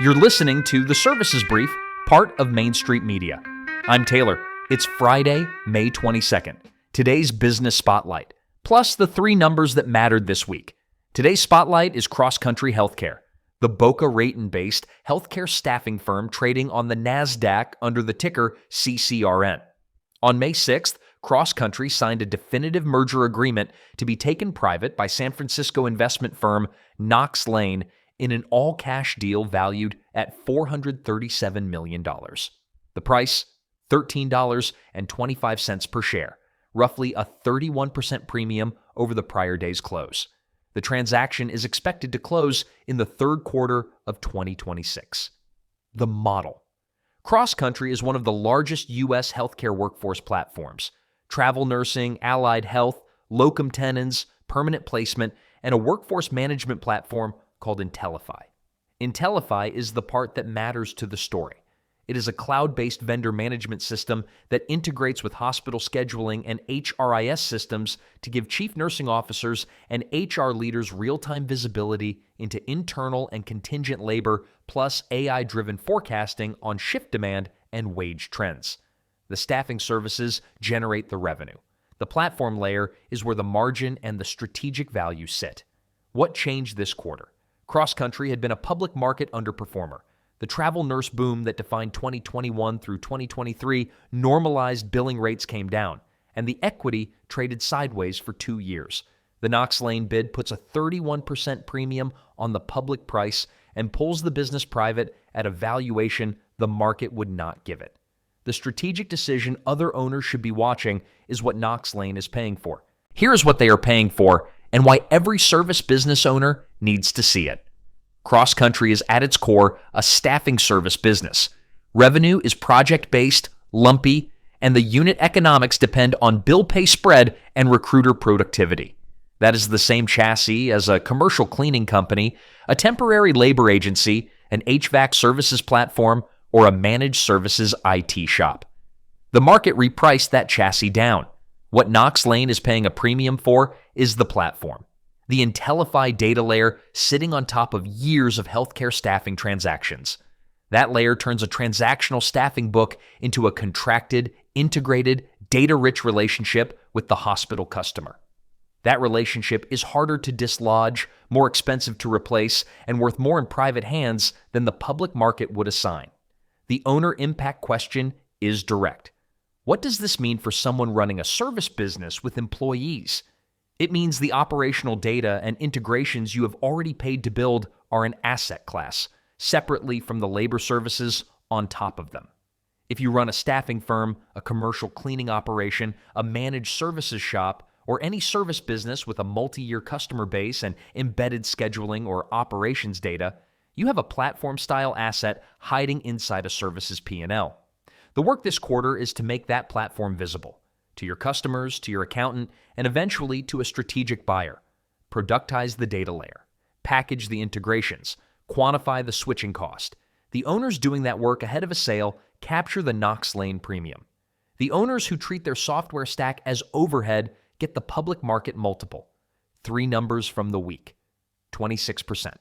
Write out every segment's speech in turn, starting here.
You're listening to The Services Brief, part of Main Street Media. I'm Taylor. It's Friday, May 22nd. Today's Business Spotlight, plus the three numbers that mattered this week. Today's Spotlight is Cross Country Healthcare, the Boca Raton-based healthcare staffing firm trading on the NASDAQ under the ticker CCRN. On May 6th, Cross Country signed a definitive merger agreement to be taken private by San Francisco investment firm Knox Lane in an all-cash deal valued at $437 million. The price, $13.25 per share, roughly a 31% premium over the prior day's close. The transaction is expected to close in the third quarter of 2026. The model. Cross Country is one of the largest U.S. healthcare workforce platforms. Travel nursing, allied health, locum tenens, permanent placement, and a workforce management platform called NFIB. NFIB is the part that matters to the story. It is a cloud-based vendor management system that integrates with hospital scheduling and HRIS systems to give chief nursing officers and HR leaders real-time visibility into internal and contingent labor, plus AI-driven forecasting on shift demand and wage trends. The staffing services generate the revenue. The platform layer is where the margin and the strategic value sit. What changed this quarter? Cross Country had been a public market underperformer. The travel nurse boom that defined 2021 through 2023 normalized billing rates came down, and the equity traded sideways for 2 years. The Knox Lane bid puts a 31% premium on the public price and pulls the business private at a valuation the market would not give it. The strategic decision other owners should be watching is what Knox Lane is paying for. Here's what they are paying for and why every service business owner needs to see it. Cross Country is at its core a staffing service business. Revenue is project-based, lumpy, and the unit economics depend on bill pay spread and recruiter productivity. That is the same chassis as a commercial cleaning company, a temporary labor agency, an HVAC services platform, or a managed services IT shop. The market repriced that chassis down. What Knox Lane is paying a premium for is the platform. The NFIB data layer sitting on top of years of healthcare staffing transactions. That layer turns a transactional staffing book into a contracted, integrated, data-rich relationship with the hospital customer. That relationship is harder to dislodge, more expensive to replace, and worth more in private hands than the public market would assign. The owner impact question is direct. What does this mean for someone running a service business with employees? It means the operational data and integrations you have already paid to build are an asset class, separately from the labor services on top of them. If you run a staffing firm, a commercial cleaning operation, a managed services shop, or any service business with a multi-year customer base and embedded scheduling or operations data, you have a platform-style asset hiding inside a services P&L. The work this quarter is to make that platform visible to your customers, to your accountant, and eventually to a strategic buyer. Productize the data layer, package the integrations, quantify the switching cost. The owners doing that work ahead of a sale capture the Knox Lane premium. The owners who treat their software stack as overhead get the public market multiple. Three numbers from the week: 26%.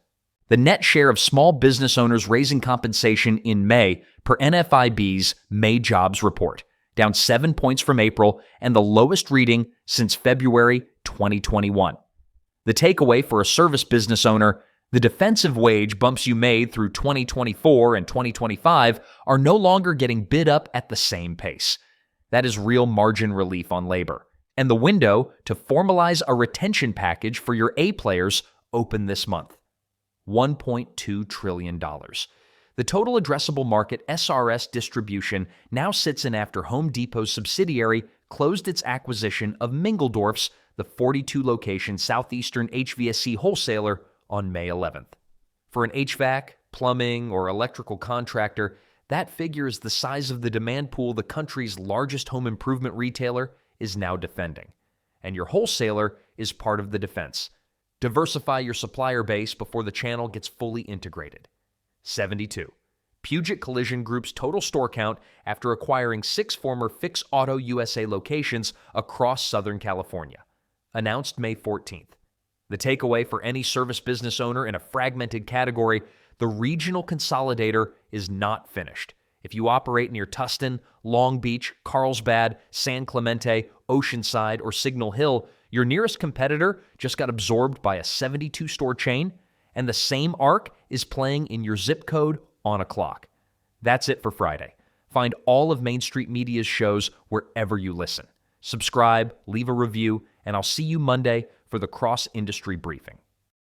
The net share of small business owners raising compensation in May per NFIB's May jobs report, down 7 points from April and the lowest reading since February 2021. The takeaway for a service business owner: the defensive wage bumps you made through 2024 and 2025 are no longer getting bid up at the same pace. That is real margin relief on labor. And the window to formalize a retention package for your A players opened this month. $1.2 trillion. The total addressable market SRS Distribution now sits in after Home Depot's subsidiary closed its acquisition of Mingledorff's, the 42-location southeastern HVAC wholesaler, on May 11th. For an HVAC, plumbing, or electrical contractor, that figure is the size of the demand pool the country's largest home improvement retailer is now defending. And your wholesaler is part of the defense. Diversify your supplier base before the channel gets fully integrated. 72. Puget Collision Group's total store count after acquiring 6 former Fix Auto USA locations across Southern California. Announced May 14th. The takeaway for any service business owner in a fragmented category: The regional consolidator is not finished. If you operate near Tustin, Long Beach, Carlsbad, San Clemente, Oceanside, or Signal Hill, your nearest competitor just got absorbed by a 72-store chain, and the same arc is playing in your zip code on a clock. That's it for Friday. Find all of Main Street Media's shows wherever you listen. Subscribe, leave a review, and I'll see you Monday for the Cross Industry Briefing.